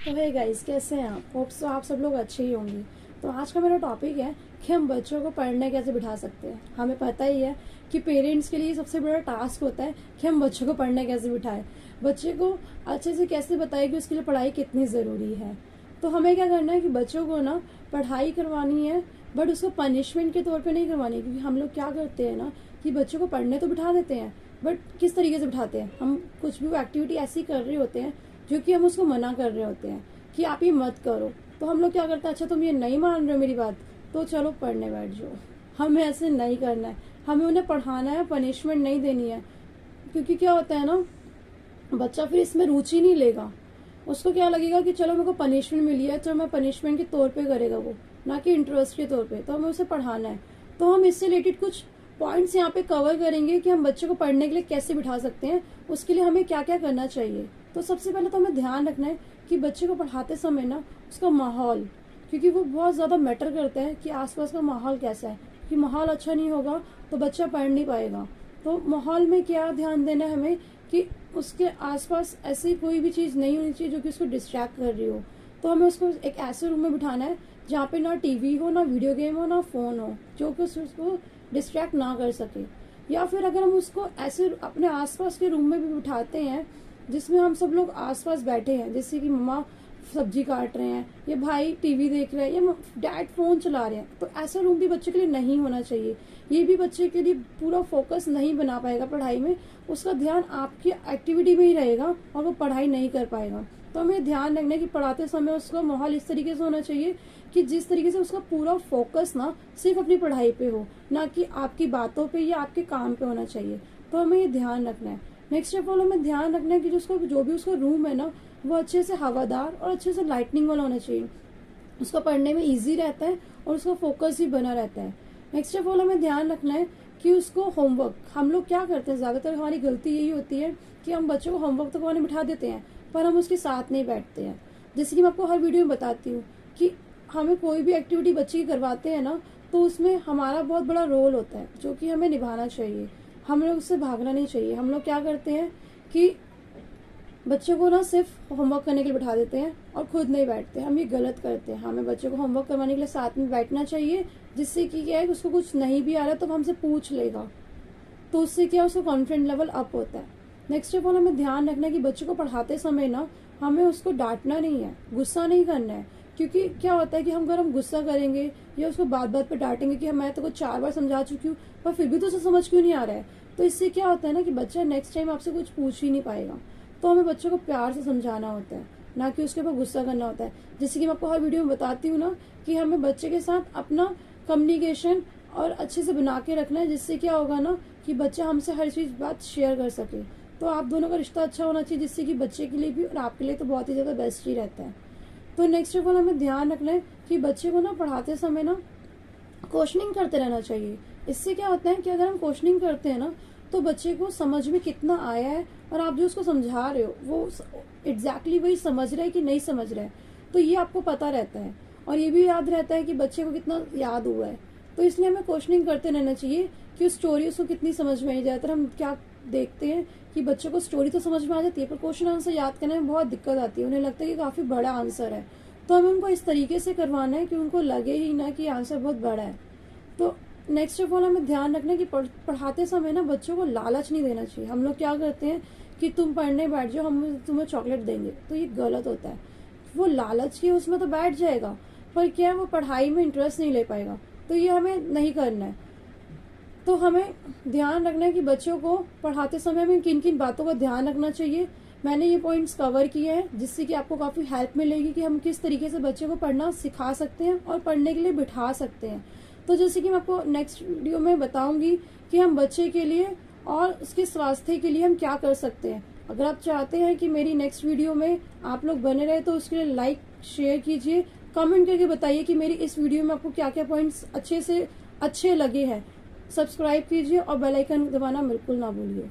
तो hey guys, कैसे हैं आप? होप सो आप सब लोग अच्छे ही होंगे। तो आज का मेरा टॉपिक है कि हम बच्चों को पढ़ने कैसे बिठा सकते हैं। हमें पता ही है कि पेरेंट्स के लिए सबसे बड़ा टास्क होता है कि हम बच्चों को पढ़ने कैसे बिठाएं, बच्चे को अच्छे से कैसे बताएं कि उसके लिए पढ़ाई कितनी ज़रूरी है। तो हमें क्या करना है कि बच्चों को ना पढ़ाई करवानी है, बट उसको पनिशमेंट के तौर पे नहीं करवानी। क्योंकि हम लोग क्या करते हैं ना कि बच्चों को पढ़ने तो बिठा देते हैं, बट किस तरीके से बिठाते हैं, हम कुछ भी एक्टिविटी ऐसी कर रहे होते हैं जो कि हम उसको मना कर रहे होते हैं कि आप ये मत करो। तो हम लोग क्या करते हैं, अच्छा तुम ये नहीं मान रहे हो मेरी बात, तो चलो पढ़ने बैठ जाओ। हमें ऐसे नहीं करना है, हमें उन्हें पढ़ाना है, पनिशमेंट नहीं देनी है। क्योंकि क्या होता है ना, बच्चा फिर इसमें रुचि नहीं लेगा। उसको क्या लगेगा कि चलो मेरे को पनिशमेंट मिली है, चलो मैं पनिशमेंट के तौर पे करेगा वो, ना कि इंटरेस्ट के तौर पे। तो हमें उसे पढ़ाना है। तो हम इससे रिलेटेड कुछ पॉइंट्स यहाँ पे कवर करेंगे कि हम बच्चे को पढ़ने के लिए कैसे बिठा सकते हैं, उसके लिए हमें क्या क्या करना चाहिए। तो सबसे पहले तो हमें ध्यान रखना है कि बच्चे को पढ़ाते समय ना उसका माहौल, क्योंकि वो बहुत ज़्यादा मैटर करता है कि आसपास का माहौल कैसा है। कि माहौल अच्छा नहीं होगा तो बच्चा पढ़ नहीं पाएगा। तो माहौल में क्या ध्यान देना है हमें कि उसके आसपास ऐसी कोई भी चीज़ नहीं होनी चाहिए जो कि उसको डिस्ट्रैक्ट कर रही हो। तो हमें उसको एक ऐसे रूम में बिठाना है जहाँ पे ना टीवी हो, ना वीडियो गेम हो, ना फ़ोन हो, जो कि उसको डिस्ट्रैक्ट ना कर सके। या फिर अगर हम उसको ऐसे अपने आसपास के रूम में भी बिठाते हैं जिसमें हम सब लोग आसपास बैठे हैं, जैसे कि मम्मा सब्जी काट रहे हैं, या भाई टीवी देख रहे हैं, या डैड फोन चला रहे हैं, तो ऐसा रूम भी बच्चे के लिए नहीं होना चाहिए। ये भी बच्चे के लिए पूरा फोकस नहीं बना पाएगा पढ़ाई में, उसका ध्यान आपकी एक्टिविटी में ही रहेगा और वो पढ़ाई नहीं कर पाएगा। तो हमें ध्यान रखना है कि पढ़ाते समय उसका माहौल इस तरीके से होना चाहिए कि जिस तरीके से उसका पूरा फोकस ना सिर्फ अपनी पढ़ाई पे हो, ना कि आपकी बातों पे या आपके काम पे होना चाहिए। तो हमें ये ध्यान रखना है। नेक्स्ट ऑफ ऑल हमें ध्यान रखना है कि जो भी उसका रूम है ना, वो अच्छे से हवादार और अच्छे से लाइटनिंग वाला होना चाहिए। उसको पढ़ने में इजी रहता है और उसका फोकस भी बना रहता है। नेक्स्ट ऑफ ऑल हमें ध्यान रखना है कि उसको होमवर्क, हम लोग क्या करते हैं, ज़्यादातर हमारी गलती यही होती है कि हम बच्चों को होमवर्क तो करवाने बिठा देते हैं पर हम उसके साथ नहीं बैठते हैं। जैसे कि मैं आपको हर वीडियो में बताती हूँ कि हमें कोई भी एक्टिविटी बच्चे की करवाते हैं ना, तो उसमें हमारा बहुत बड़ा रोल होता है जो कि हमें निभाना चाहिए। हम लोग उससे भागना नहीं चाहिए। हम लोग क्या करते हैं कि बच्चों को ना सिर्फ होमवर्क करने के लिए बिठा देते हैं और खुद नहीं बैठते। हम ये गलत करते हैं। हमें बच्चों को होमवर्क करवाने के लिए साथ में बैठना चाहिए, जिससे कि क्या है, उसको कुछ नहीं भी आ रहा तो हमसे पूछ लेगा, तो उससे क्या उसका कॉन्फिडेंस लेवल अप होता है। नेक्स्ट ऑफ ऑल हमें ध्यान रखना है कि बच्चों को पढ़ाते समय ना हमें उसको डांटना नहीं है, गुस्सा नहीं करना है। क्योंकि क्या होता है कि अगर हम गुस्सा करेंगे या उसको बात बात पे डांटेंगे कि मैं तो को 4 बार समझा चुकी हूँ पर फिर भी तो उसे समझ क्यों नहीं आ रहा है, तो इससे क्या होता है ना कि बच्चा नेक्स्ट टाइम आपसे कुछ पूछ ही नहीं पाएगा। तो हमें बच्चों को प्यार से समझाना होता है, ना कि उसके ऊपर गुस्सा करना होता है। जैसे कि मैं आपको हर वीडियो में बताती हूँ ना कि हमें बच्चे के साथ अपना कम्युनिकेशन और अच्छे से बना के रखना है, जिससे क्या होगा ना कि बच्चा हमसे हर चीज़ बात शेयर कर सके। तो आप दोनों का रिश्ता अच्छा होना चाहिए, जिससे कि बच्चे के लिए भी और आपके लिए तो बहुत ही ज़्यादा बेस्ट ही रहता है। तो नेक्स्ट ऑफ ऑल हमें ध्यान रखना है कि बच्चे को ना पढ़ाते समय ना क्वेश्चनिंग करते रहना चाहिए। इससे क्या होता है कि अगर हम क्वेश्चनिंग करते हैं ना, तो बच्चे को समझ में कितना आया है और आप जो उसको समझा रहे हो वो एग्जैक्टली वही समझ रहा है कि नहीं समझ रहा है, तो ये आपको पता रहता है। और ये भी याद रहता है कि बच्चे को कितना याद हुआ है। तो इसलिए हमें क्वेश्चनिंग करते रहना चाहिए कि उस स्टोरी उसको कितनी समझ में आई। ज़्यादातर हम क्या देखते हैं कि बच्चों को स्टोरी तो समझ में आ जाती है पर क्वेश्चन आंसर याद करने में बहुत दिक्कत आती है। उन्हें लगता है कि काफ़ी बड़ा आंसर है। तो हमें उनको इस तरीके से करवाना है कि उनको लगे ही ना कि आंसर बहुत बड़ा है। तो नेक्स्ट ऑफ ऑल हमें ध्यान रखना है कि पढ़ाते समय ना बच्चों को लालच नहीं देना चाहिए। हम लोग क्या करते हैं कि तुम पढ़ने बैठ जाओ, हम तुम्हें चॉकलेट देंगे, तो ये गलत होता है। वो लालच की उसमें तो बैठ जाएगा पर क्या है, वो पढ़ाई में इंटरेस्ट नहीं ले पाएगा। तो ये हमें नहीं करना है। तो हमें ध्यान रखना है कि बच्चों को पढ़ाते समय हमें किन किन बातों का ध्यान रखना चाहिए। मैंने ये पॉइंट्स कवर किए हैं जिससे कि आपको काफ़ी हेल्प मिलेगी कि हम किस तरीके से बच्चे को पढ़ना सिखा सकते हैं और पढ़ने के लिए बिठा सकते हैं। तो जैसे कि मैं आपको नेक्स्ट वीडियो में बताऊंगी कि हम बच्चे के लिए और उसके स्वास्थ्य के लिए हम क्या कर सकते हैं। अगर आप चाहते हैं कि मेरी नेक्स्ट वीडियो में आप लोग बने रहे तो उसके लिए लाइक शेयर कीजिए, कमेंट करके बताइए कि मेरी इस वीडियो में आपको क्या क्या पॉइंट्स अच्छे लगे हैं। सब्सक्राइब कीजिए और बेल आइकन दबाना बिल्कुल ना भूलिए।